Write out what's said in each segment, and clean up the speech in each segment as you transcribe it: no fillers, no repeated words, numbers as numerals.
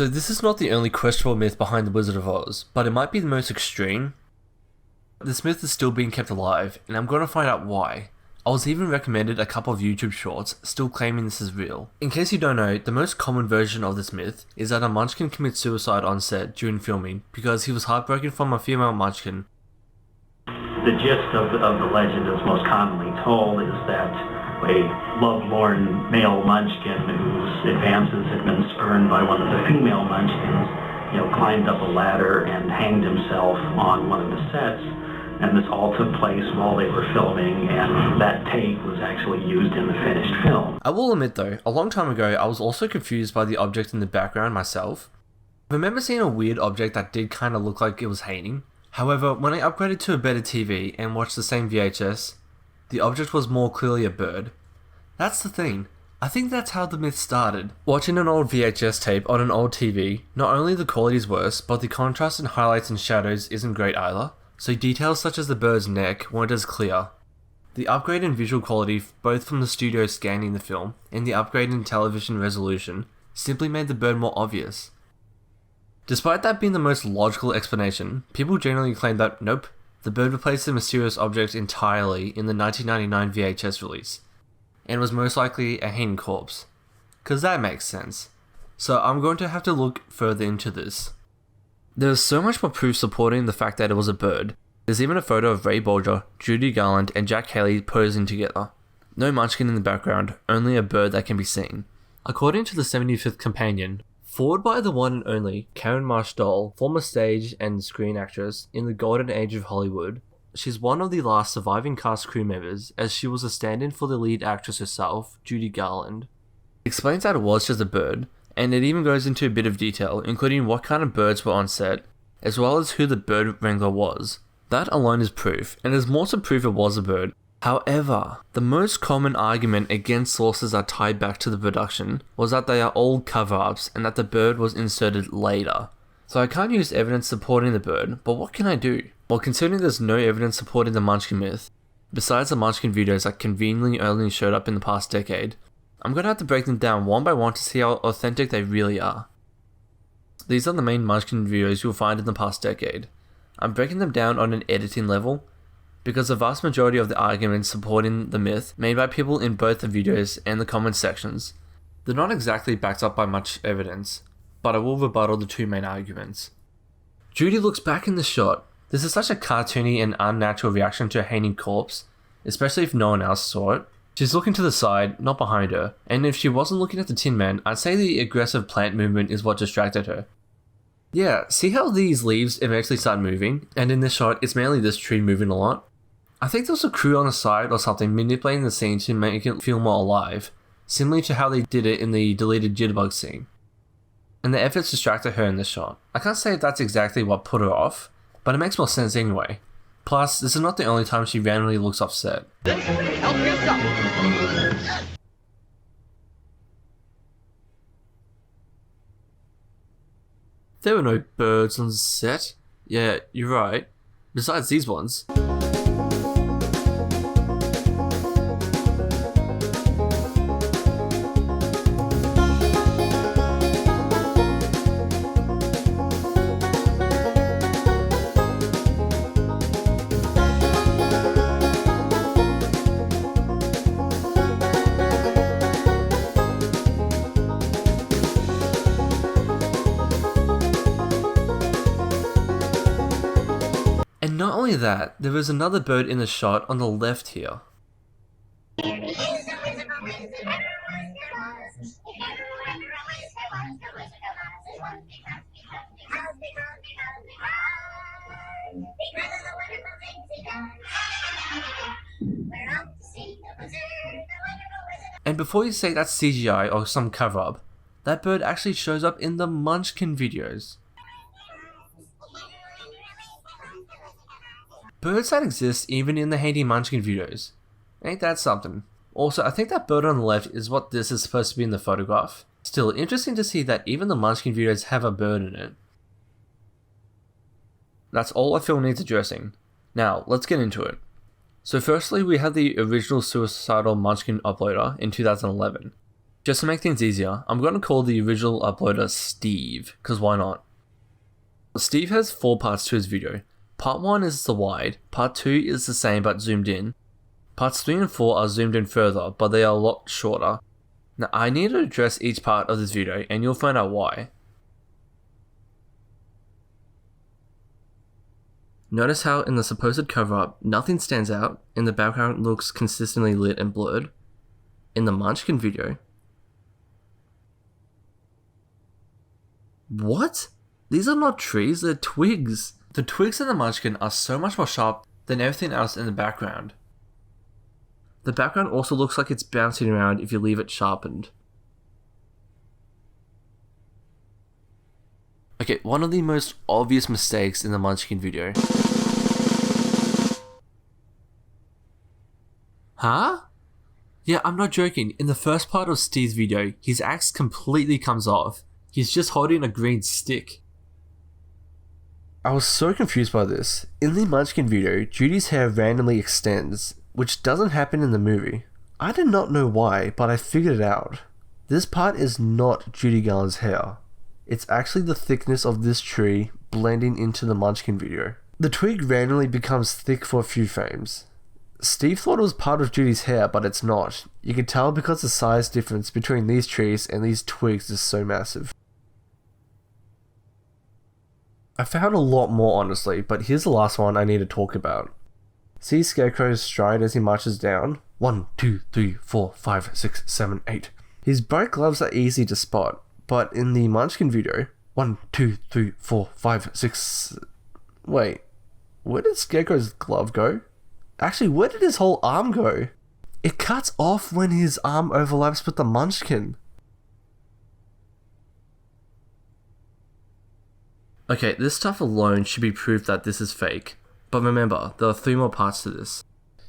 So this is not the only questionable myth behind the Wizard of Oz, but it might be the most extreme. This myth is still being kept alive, and I'm going to find out why. I was even recommended a couple of YouTube shorts still claiming this is real. In case you don't know, the most common version of this myth is that a Munchkin commits suicide on set during filming because he was heartbroken from a female Munchkin. The gist of the legend as most commonly told is that a lovelorn male Munchkin whose advances had been spurned by one of the female Munchkins, climbed up a ladder and hanged himself on one of the sets. And this all took place while they were filming, and that take was actually used in the finished film. I will admit though, a long time ago I was also confused by the object in the background myself. I remember seeing a weird object that did kind of look like it was hanging. However, when I upgraded to a better TV and watched the same VHS, the object was more clearly a bird. That's the thing. I think that's how the myth started. Watching an old VHS tape on an old TV, not only the quality is worse, but the contrast and highlights and shadows isn't great either, so details such as the bird's neck weren't as clear. The upgrade in visual quality, both from the studio scanning the film and the upgrade in television resolution, simply made the bird more obvious. Despite that being the most logical explanation, people generally claim that nope, the bird replaced the mysterious object entirely in the 1999 VHS release, and was most likely a hanging corpse. Cause that makes sense. So I'm going to have to look further into this. There's so much more proof supporting the fact that it was a bird. There's even a photo of Ray Bolger, Judy Garland, and Jack Hayley posing together. No Munchkin in the background, only a bird that can be seen. According to the 75th Companion, forward by the one and only Karen Marsh-Doll, former stage and screen actress in the golden age of Hollywood, she's one of the last surviving cast crew members, as she was a stand-in for the lead actress herself, Judy Garland. It explains that it was just a bird, and it even goes into a bit of detail, including what kind of birds were on set, as well as who the bird wrangler was. That alone is proof, and there's more to prove it was a bird. However, the most common argument against sources that tie back to the production was that they are all cover-ups and that the bird was inserted later. So I can't use evidence supporting the bird, but what can I do? Well, considering there's no evidence supporting the Munchkin myth, besides the Munchkin videos that conveniently only showed up in the past decade, I'm gonna have to break them down one by one to see how authentic they really are. These are the main Munchkin videos you'll find in the past decade. I'm breaking them down on an editing level, because the vast majority of the arguments supporting the myth made by people in both the videos and the comment sections, they're not exactly backed up by much evidence, but I will rebuttal the two main arguments. Judy looks back in the shot. This is such a cartoony and unnatural reaction to a hanging corpse, especially if no one else saw it. She's looking to the side, not behind her, and if she wasn't looking at the Tin Man, I'd say the aggressive plant movement is what distracted her. Yeah, see how these leaves eventually start moving, and in this shot it's mainly this tree moving a lot? I think there was a crew on the side or something manipulating the scene to make it feel more alive, similar to how they did it in the deleted jitterbug scene. And the efforts distracted her in this shot. I can't say if that's exactly what put her off, but it makes more sense anyway. Plus, this is not the only time she randomly looks offset. Help yourself. There were no birds on set. Yeah, you're right. Besides these ones. And not only that, there is another bird in the shot on the left here. And before you say that's CGI or some cover-up, that bird actually shows up in the Munchkin videos. Birds that exist even in the Handy Munchkin videos. Ain't that something? Also, I think that bird on the left is what this is supposed to be in the photograph. Still, interesting to see that even the Munchkin videos have a bird in it. That's all I feel needs addressing. Now, let's get into it. So firstly, we had the original suicidal Munchkin uploader in 2011. Just to make things easier, I'm going to call the original uploader Steve, because why not? Steve has 4 parts to his video. Part 1 is the wide, part 2 is the same but zoomed in. Parts 3 and 4 are zoomed in further, but they are a lot shorter. Now I need to address each part of this video and you'll find out why. Notice how in the supposed cover-up, nothing stands out and the background looks consistently lit and blurred. In the Munchkin video, what? These are not trees, they're twigs. The twigs in the Munchkin are so much more sharp than everything else in the background. The background also looks like it's bouncing around if you leave it sharpened. Okay, one of the most obvious mistakes in the Munchkin video. Huh? Yeah, I'm not joking. In the first part of Steve's video, his axe completely comes off. He's just holding a green stick. I was so confused by this. In the Munchkin video, Judy's hair randomly extends, which doesn't happen in the movie. I did not know why, but I figured it out. This part is not Judy Garland's hair. It's actually the thickness of this tree blending into the Munchkin video. The twig randomly becomes thick for a few frames. Steve thought it was part of Judy's hair, but it's not. You can tell because the size difference between these trees and these twigs is so massive. I found a lot more honestly, but here's the last one I need to talk about. See Scarecrow's stride as he marches down? 1, 2, 3, 4, 5, 6, 7, 8. His bright gloves are easy to spot, but in the Munchkin video, 1, 2, 3, 4, 5, 6... Wait, where did Scarecrow's glove go? Actually, where did his whole arm go? It cuts off when his arm overlaps with the Munchkin. Okay, this stuff alone should be proof that this is fake. But remember, there are 3 more parts to this.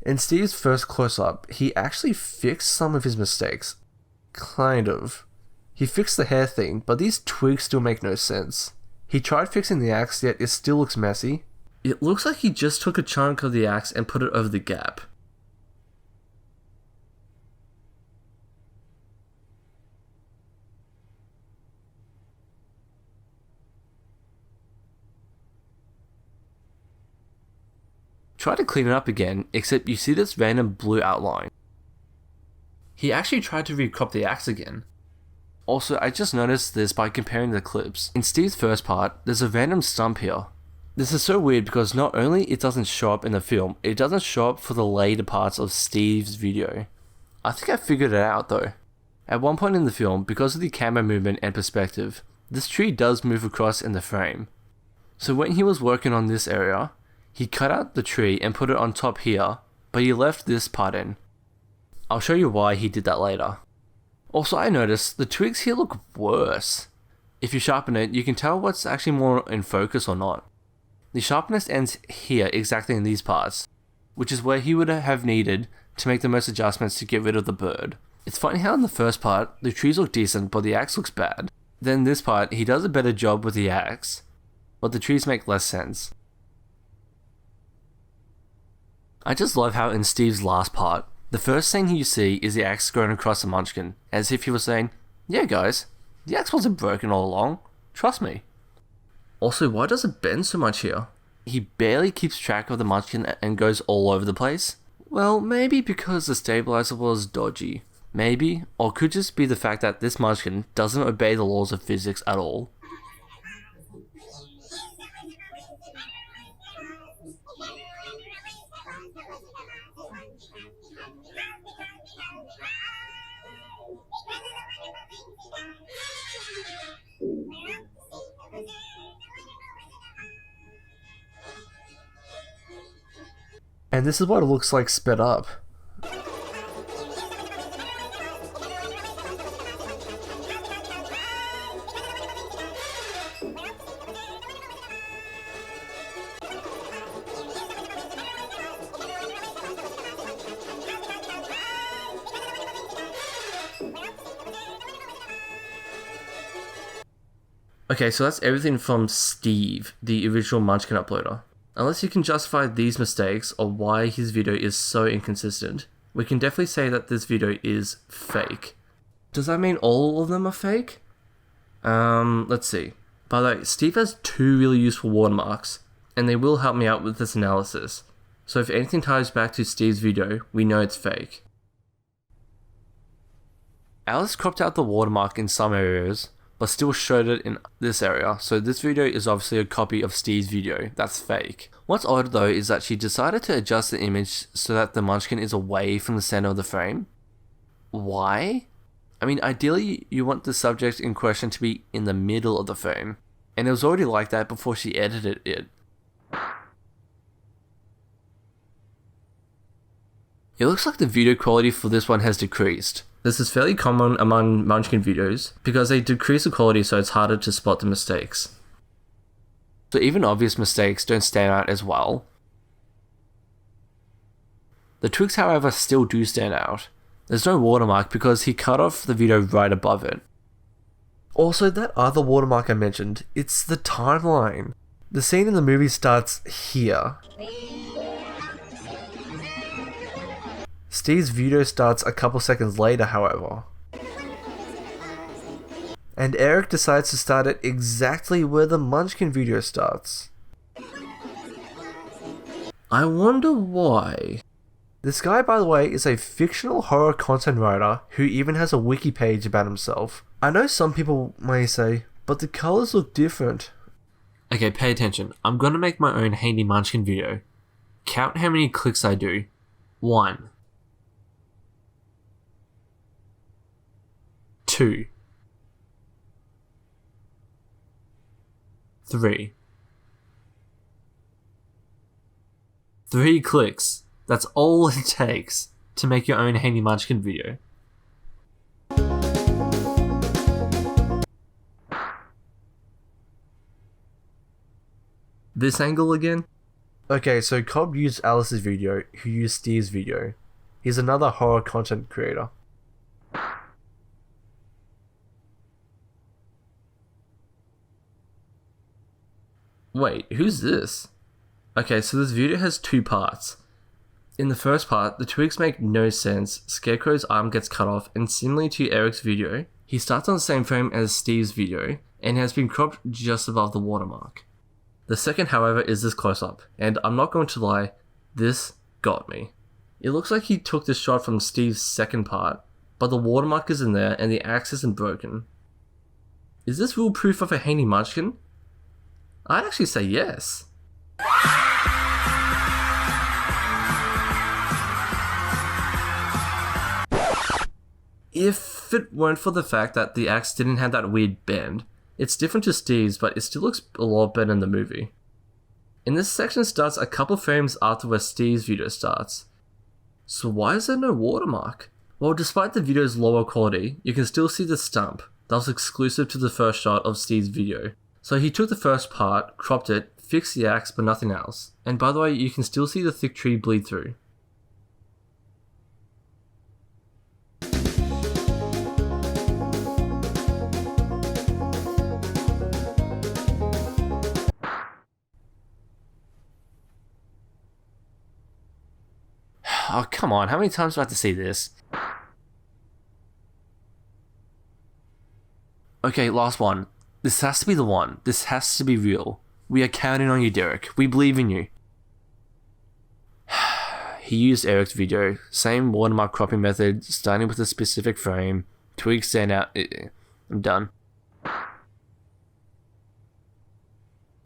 In Steve's first close-up, he actually fixed some of his mistakes. Kind of. He fixed the hair thing, but these twigs still make no sense. He tried fixing the axe, yet it still looks messy. It looks like he just took a chunk of the axe and put it over the gap. Try to clean it up again, except you see this random blue outline. He actually tried to recrop the axe again. Also, I just noticed this by comparing the clips. In Steve's first part, there's a random stump here. This is so weird because not only it doesn't show up in the film, it doesn't show up for the later parts of Steve's video. I think I figured it out though. At one point in the film, because of the camera movement and perspective, this tree does move across in the frame. So when he was working on this area, he cut out the tree and put it on top here, but he left this part in. I'll show you why he did that later. Also, I noticed the twigs here look worse. If you sharpen it, you can tell what's actually more in focus or not. The sharpness ends here exactly in these parts, which is where he would have needed to make the most adjustments to get rid of the bird. It's funny how in the first part, the trees look decent but the axe looks bad. Then this part, he does a better job with the axe, but the trees make less sense. I just love how in Steve's last part, the first thing you see is the axe going across the Munchkin, as if he was saying, yeah guys, the axe wasn't broken all along, trust me. Also, why does it bend so much here? He barely keeps track of the Munchkin and goes all over the place? Well, maybe because the stabilizer was dodgy. Maybe, or could just be the fact that this Munchkin doesn't obey the laws of physics at all. And this is what it looks like sped up. Okay, so that's everything from Steve, the original Munchkin uploader. Unless you can justify these mistakes or why his video is so inconsistent, we can definitely say that this video is fake. Does that mean all of them are fake? Let's see. By the way, Steve has 2 really useful watermarks, and they will help me out with this analysis. So if anything ties back to Steve's video, we know it's fake. Alice cropped out the watermark in some areas, but still showed it in this area, so this video is obviously a copy of Steve's video. That's fake. What's odd though is that she decided to adjust the image so that the munchkin is away from the center of the frame. Why? I mean, ideally you want the subject in question to be in the middle of the frame, and it was already like that before she edited it. It looks like the video quality for this one has decreased. This is fairly common among Munchkin videos because they decrease the quality so it's harder to spot the mistakes. So even obvious mistakes don't stand out as well. The tweaks, however, still do stand out. There's no watermark because he cut off the video right above it. Also, that other watermark I mentioned, it's the timeline. The scene in the movie starts here. Steve's video starts a couple seconds later, however. And Erik decides to start it exactly where the Munchkin video starts. I wonder why. This guy, by the way, is a fictional horror content writer who even has a wiki page about himself. I know some people may say, but the colors look different. Okay, pay attention. I'm gonna make my own Hanging Munchkin video. Count how many clicks I do. 1. 2. 3. 3 clicks. That's all it takes to make your own Hanging Munchkin video. This angle again? Okay, so Cobb used Alice's video, who used Steve's video. He's another horror content creator. Wait, who's this? Okay, so this video has 2 parts. In the first part, the tweaks make no sense, Scarecrow's arm gets cut off, and similarly to Erik's video, he starts on the same frame as Steve's video, and has been cropped just above the watermark. The second, however, is this close-up, and I'm not going to lie, this got me. It looks like he took this shot from Steve's second part, but the watermark is in there and the axe isn't broken. Is this real proof of a Hanging Munchkin? I'd actually say yes. If it weren't for the fact that the axe didn't have that weird bend, it's different to Steve's, but it still looks a lot better in the movie. And this section starts a couple frames after where Steve's video starts. So why is there no watermark? Well, despite the video's lower quality, you can still see the stump that was exclusive to the first shot of Steve's video. So he took the first part, cropped it, fixed the axe but nothing else. And by the way, you can still see the thick tree bleed through. Oh, come on, how many times do I have to see this? Okay, last one. This has to be the one. This has to be real. We are counting on you, Derek. We believe in you. He used Erik's video. Same watermark cropping method, starting with a specific frame. Tweaks stand out. I'm done.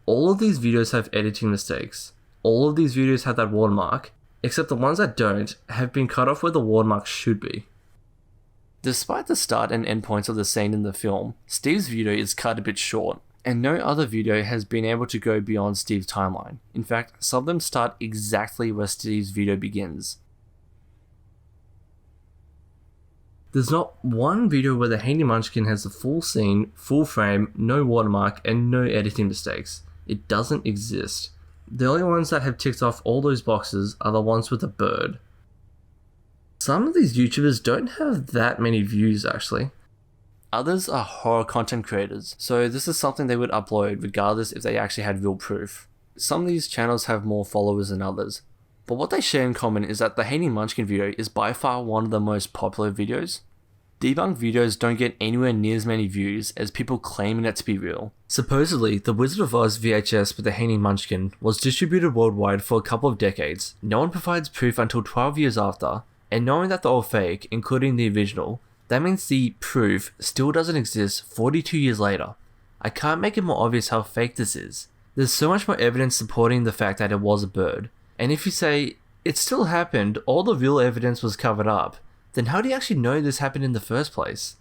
All of these videos have editing mistakes. All of these videos have that watermark, except the ones that don't have been cut off where the watermark should be. Despite the start and end points of the scene in the film, Steve's video is cut a bit short, and no other video has been able to go beyond Steve's timeline. In fact, some of them start exactly where Steve's video begins. There's not one video where the Hanging Munchkin has the full scene, full frame, no watermark, and no editing mistakes. It doesn't exist. The only ones that have ticked off all those boxes are the ones with a bird. Some of these YouTubers don't have that many views actually. Others are horror content creators, so this is something they would upload regardless if they actually had real proof. Some of these channels have more followers than others, but what they share in common is that the Hanging Munchkin video is by far one of the most popular videos. Debunked videos don't get anywhere near as many views as people claiming it to be real. Supposedly, the Wizard of Oz VHS with the Hanging Munchkin was distributed worldwide for a couple of decades. No one provides proof until 12 years after, and knowing that they're all fake, including the original, that means the proof still doesn't exist 42 years later. I can't make it more obvious how fake this is. There's so much more evidence supporting the fact that it was a bird, and if you say, it still happened, all the real evidence was covered up, then how do you actually know this happened in the first place?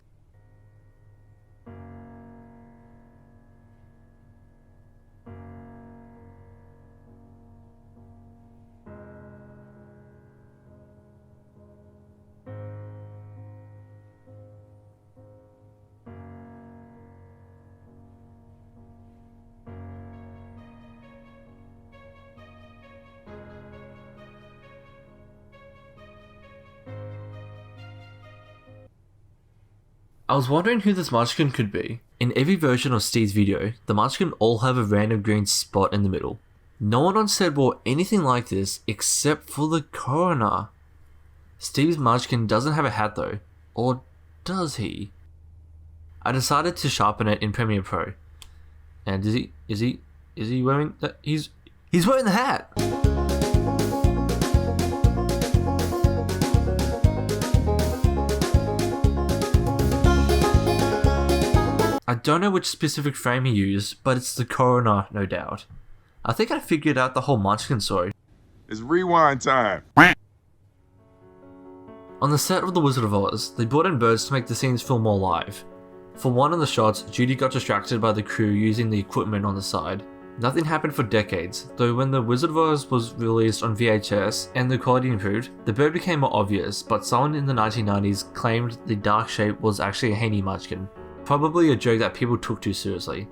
I was wondering who this Munchkin could be. In every version of Steve's video, the Munchkin all have a random green spot in the middle. No one on set wore anything like this except for the coroner. Steve's Munchkin doesn't have a hat though, or does he? I decided to sharpen it in Premiere Pro. And is he wearing that? He's wearing the hat! I don't know which specific frame he used, but it's the coroner, no doubt. I think I figured out the whole Munchkin story. It's rewind time. On the set of The Wizard of Oz, they brought in birds to make the scenes feel more live. For one of the shots, Judy got distracted by the crew using the equipment on the side. Nothing happened for decades, though when The Wizard of Oz was released on VHS and the quality improved, the bird became more obvious, but someone in the 1990s claimed the dark shape was actually a hanging munchkin. Probably a joke that people took too seriously.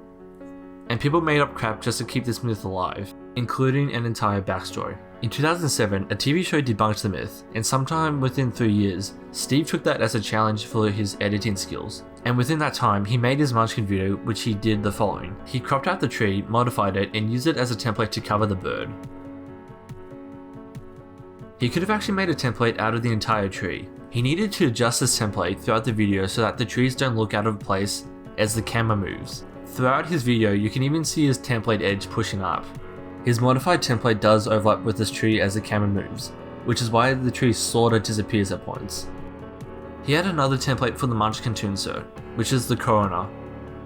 And people made up crap just to keep this myth alive, including an entire backstory. In 2007, a TV show debunked the myth, and sometime within 3 years, Steve took that as a challenge for his editing skills. And within that time, he made his Munchkin video, which he did the following. He cropped out the tree, modified it, and used it as a template to cover the bird. He could have actually made a template out of the entire tree. He needed to adjust this template throughout the video so that the trees don't look out of place as the camera moves. Throughout his video, you can even see his template edge pushing up. His modified template does overlap with this tree as the camera moves, which is why the tree sorta disappears at points. He had another template for the Munchkin to insert, which is the coroner.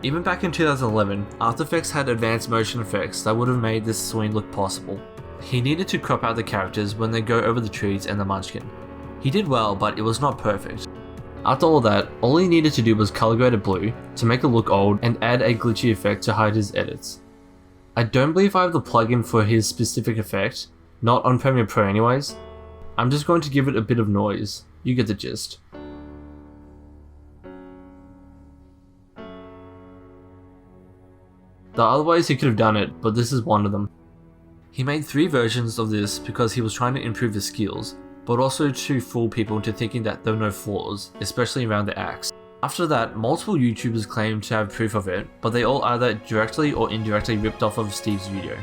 Even back in 2011, After Effects had advanced motion effects that would have made this swing look possible. He needed to crop out the characters when they go over the trees and the Munchkin. He did well, but it was not perfect. After all that, all he needed to do was color grade it blue to make it look old and add a glitchy effect to hide his edits. I don't believe I have the plugin for his specific effect, not on Premiere Pro anyways. I'm just going to give it a bit of noise, you get the gist. There are other ways he could have done it, but this is one of them. He made 3 versions of this because he was trying to improve his skills, but also to fool people into thinking that there were no flaws, especially around the axe. After that, multiple YouTubers claimed to have proof of it, but they all either directly or indirectly ripped off of Steve's video.